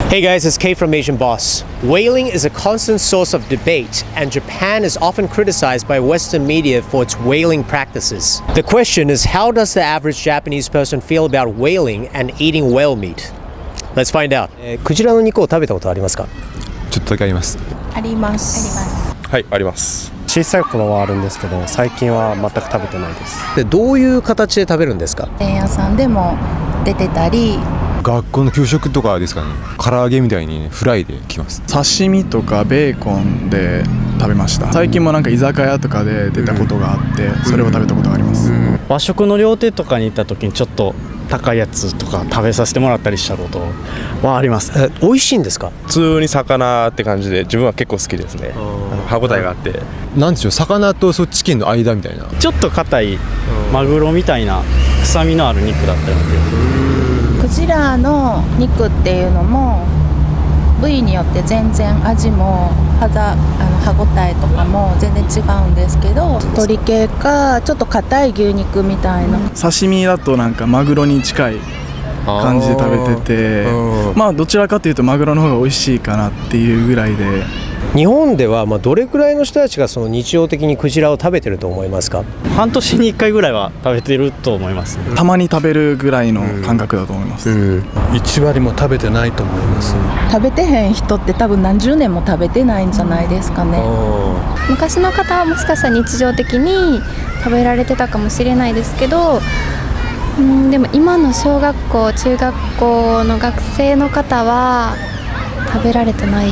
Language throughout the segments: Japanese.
Hey guys, it's Kay from Asian Boss. Whaling is a constant source of debate, and Japan is often criticized by Western media for its whaling practices. The question is, how does the average Japanese person feel about whaling and eating whale meat? Let's find out. クジラの肉を食べたことありますか？ちょっとだけあります。あります。はい、あります。小さい頃はあるんですけど、最近は全く食べてないです。で、どういう形で食べるんですか？店屋さんでも出てたり、学校の給食とかですかね。唐揚げみたいに、ね、フライで来ます。刺身とかベーコンで食べました。最近もなんか居酒屋とかで出たことがあって、それを食べたことがあります。和食の料亭とかに行った時にちょっと高いやつとか食べさせてもらったりしたことはあります。美味しいんですか？普通に魚って感じで自分は結構好きですね。歯ごたえがあって、なんでしょう、魚とチキンの間みたいな。ちょっと硬いマグロみたいな臭みのある肉だったので。クジラの肉っていうのも部位によって全然味も歯ごたえとかも全然違うんですけど、鶏系かちょっと硬い牛肉みたいな。刺身だとなんかマグロに近い感じで食べてて、まあどちらかというとマグロの方が美味しいかなっていうぐらいで。日本ではどれくらいの人たちがその日常的にクジラを食べてると思いますか？半年に1回ぐらいは食べてると思います、たまに食べるぐらいの感覚だと思います。1割も食べてないと思います。食べてへん人って多分何十年も食べてないんじゃないですかね。昔の方はもしかしたら日常的に食べられてたかもしれないですけど、でも今の小学校中学校の学生の方は食べられてない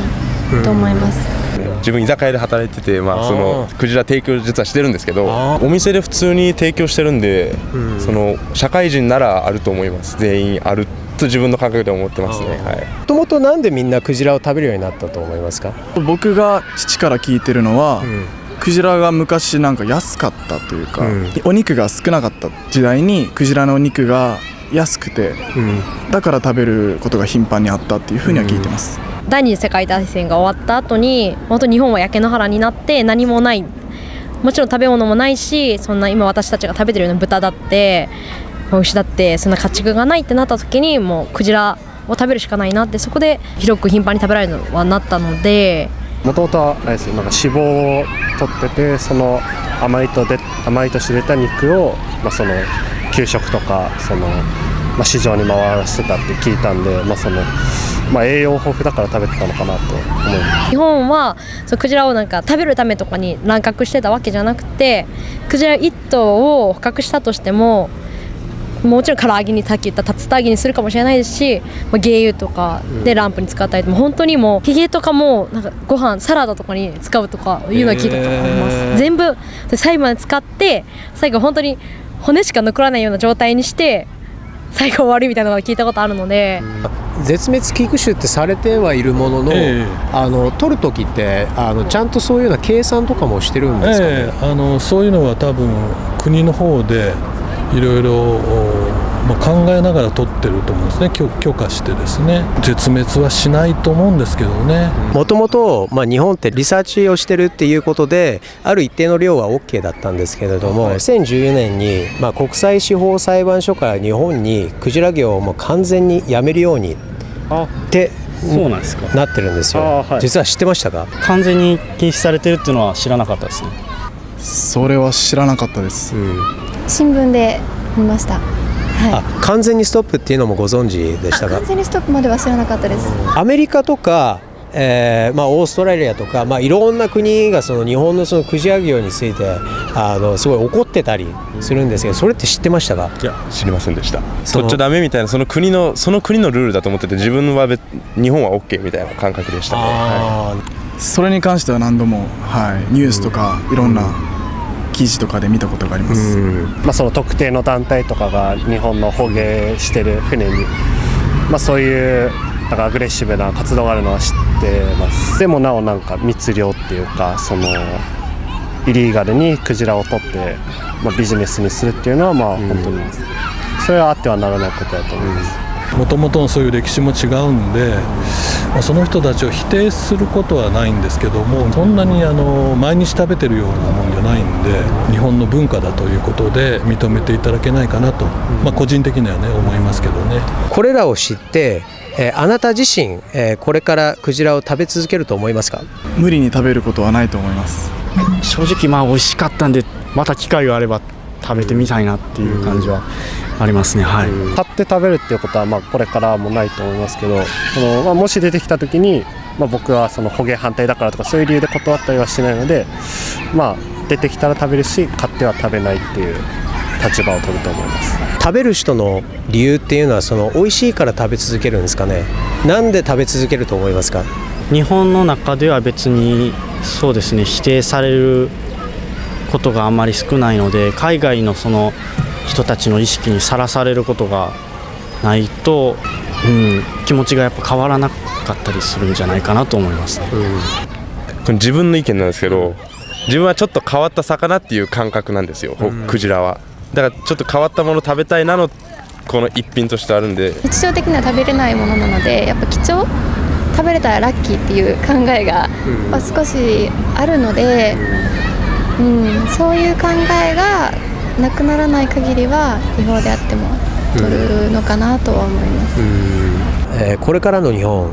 と思います。自分居酒屋で働いてて、そのクジラ提供実はしてるんですけど、お店で普通に提供してるんで、その社会人ならあると思います。全員あると自分の感覚で思ってますね。はい。もともとなんでみんなクジラを食べるようになったと思いますか？僕が父から聞いてるのは、クジラが昔なんか安かったというか、お肉が少なかった時代にクジラのお肉が安くて、だから食べることが頻繁にあったっていうふうには聞いてます。第二次世界大戦が終わった後に本当に日本は焼け野原になって何もない、もちろん食べ物もないし、そんな今私たちが食べてるような豚だって牛だってそんな家畜がないってなった時に、もうクジラを食べるしかないなって、そこで広く頻繁に食べられるのはなったので。もともとはあれですよ、なんか脂肪を取ってて、その甘いとして出た肉を、その給食とかその、市場に回らせてたって聞いたんで、栄養豊富だから食べてたのかなと思います。日本はそうクジラをなんか食べるためとかに乱獲してたわけじゃなくて、クジラ1頭を捕獲したとしても、もちろん唐揚げにさっき言った竜田揚げにするかもしれないですし、鯨油とかでランプに使ったりとか、本当にもうヒゲとかもなんかご飯サラダとかに使うとかいうのは聞いたと思います。全部最後まで使って最後本当に骨しか残らないような状態にして最後終わりみたいなのを聞いたことあるので。絶滅危惧種ってされてはいるものの、取る時ってちゃんとそういうような計算とかもしてるんですかね？そういうのは多分国の方でいろいろ考えながら取ってると思うんですね。許可してですね。絶滅はしないと思うんですけどね。もともと日本ってリサーチをしてるっていうことである一定の量は OK だったんですけれども、2014年に国際司法裁判所から日本にクジラ業をもう完全にやめるようにってそうなんですか。なってるんですよ。実は知ってましたか？完全に禁止されてるっていうのは知らなかったですね。それは知らなかったです。新聞で見ました。完全にストップっていうのもご存知でしたか？完全にストップまでは知らなかったです。アメリカとか、オーストラリアとか、いろんな国がその日本のそのクジラ業についてすごい怒ってたりするんですけど、それって知ってましたか？いや、知りませんでした。取っちゃダメみたいなその国のルールだと思ってて、自分は日本は OK みたいな感覚でしたね。それに関しては何度も、ニュースとかいろんな記事とかで見たことがあります。その特定の団体とかが日本の捕鯨してる船に、そういうなんかアグレッシブな活動があるのは知ってます。でもなおなんか密漁っていうか、そのイリーガルにクジラを取って、ビジネスにするっていうのは本当にそれはあってはならないことだと思います。もともとのそういう歴史も違うんで、その人たちを否定することはないんですけども、そんなに毎日食べてるようなもんじゃないんで、日本の文化だということで認めていただけないかなと、個人的にはね思いますけどね。これらを知ってあなた自身、これからクジラを食べ続けると思いますか？無理に食べることはないと思います。正直美味しかったんで、また機会があれば食べてみたいなっていう感じはありますね。はい。買って食べるっていうことはこれからもないと思いますけど、もし出てきた時に、僕はその捕鯨反対だからとかそういう理由で断ったりはしないので、出てきたら食べるし、買っては食べないっていう立場を取ると思います。食べる人の理由っていうのは美味しいから食べ続けるんですかね。なんで食べ続けると思いますか？日本の中では別にそうですね、否定されることがあんまり少ないので、海外のその人たちの意識にさらされることがないと、気持ちがやっぱ変わらなかったりするんじゃないかなと思いますね。これ自分の意見なんですけど、自分はちょっと変わった魚っていう感覚なんですよ、クジラは。だからちょっと変わったもの食べたいなのこの一品としてあるんで、日常的には食べれないものなので、やっぱ貴重、食べれたらラッキーっていう考えが少しあるので、そういう考えがなくならない限りは違法であっても取るのかなとは思います。これからの日本、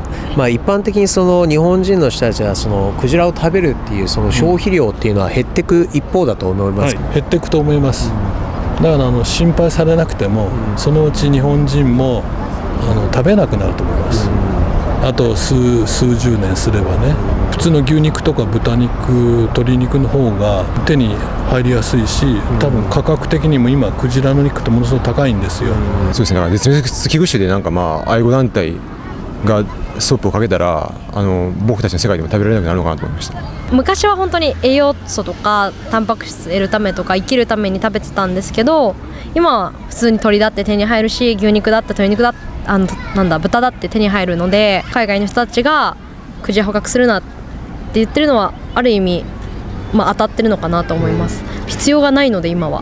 一般的にその日本人の人たちはそのクジラを食べるっていうその消費量っていうのは減っていく一方だと思います。減っていくと思います。だから心配されなくても、そのうち日本人も食べなくなると思います。あと数十年すればね、普通の牛肉とか豚肉、鶏肉の方が手に入りやすいし、多分価格的にも今クジラの肉ってものすごく高いんですよ。そうですね。絶滅危惧種で愛護団体がストップをかけたら僕たちの世界でも食べられなくなるのかなと思いました。昔は本当に栄養素とかタンパク質得るためとか生きるために食べてたんですけど、今は普通に鶏だって手に入るし、牛肉だって鶏肉だって豚だって手に入るので、海外の人たちがクジラ捕獲するなって言ってるのはある意味、当たってるのかなと思います。必要がないので今は。